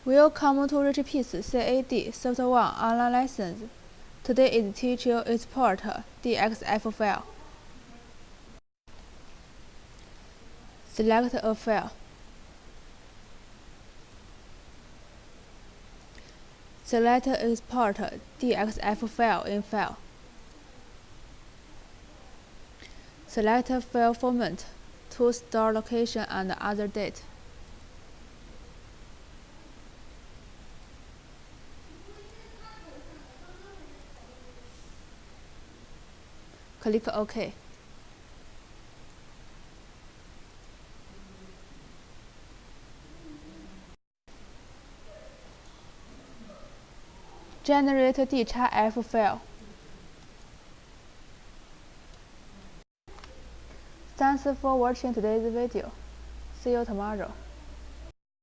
Welcome to Richpeace CAD Software 1 online lessons. Today is teach you export DXF file. Select a file. Select Export DXF file in File. Select File Format to store location and other date. Click OK. Generate DXF file. Thanks for watching today's video. See you tomorrow.